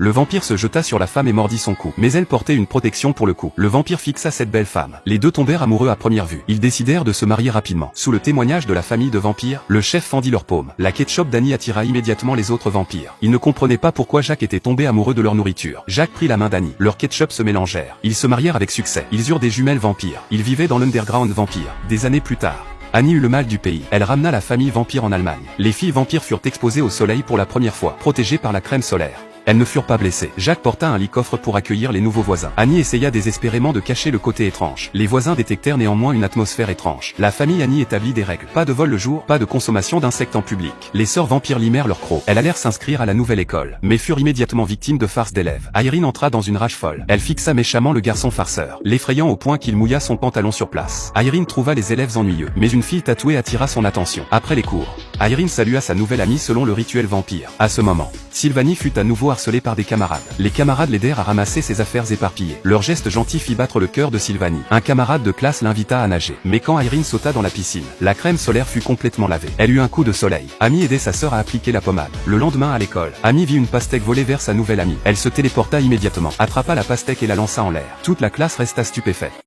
Le vampire se jeta sur la femme et mordit son cou. Mais elle portait une protection pour le coup. Le vampire fixa cette belle femme. Les deux tombèrent amoureux à première vue. Ils décidèrent de se marier rapidement. Sous le témoignage de la famille de vampires, le chef fendit leurs paumes. La ketchup d'Annie attira immédiatement les autres vampires. Ils ne comprenaient pas pourquoi Jacques était tombé amoureux de leur nourriture. Jacques prit la main d'Annie. Leurs ketchup se mélangèrent. Ils se marièrent avec succès. Ils eurent des jumelles vampires. Ils vivaient dans l'underground vampire. Des années plus tard, Annie eut le mal du pays. Elle ramena la famille vampire en Allemagne. Les filles vampires furent exposées au soleil pour la première fois, protégées par la crème solaire. Elles ne furent pas blessées. Jacques porta un lit-coffre pour accueillir les nouveaux voisins. Annie essaya désespérément de cacher le côté étrange. Les voisins détectèrent néanmoins une atmosphère étrange. La famille Annie établit des règles. Pas de vol le jour, pas de consommation d'insectes en public. Les sœurs vampires limèrent leurs crocs. Elles allèrent s'inscrire à la nouvelle école, mais furent immédiatement victimes de farces d'élèves. Irene entra dans une rage folle. Elle fixa méchamment le garçon farceur, l'effrayant au point qu'il mouilla son pantalon sur place. Irene trouva les élèves ennuyeux, mais une fille tatouée attira son attention. Après les cours, Irene salua sa nouvelle amie selon le rituel vampire. À ce moment, Sylvanie fut à nouveau harcelée par des camarades. Les camarades l'aidèrent à ramasser ses affaires éparpillées. Leur geste gentil fit battre le cœur de Sylvanie. Un camarade de classe l'invita à nager. Mais quand Irene sauta dans la piscine, la crème solaire fut complètement lavée. Elle eut un coup de soleil. Amy aidait sa sœur à appliquer la pommade. Le lendemain à l'école, Amy vit une pastèque voler vers sa nouvelle amie. Elle se téléporta immédiatement, attrapa la pastèque et la lança en l'air. Toute la classe resta stupéfaite.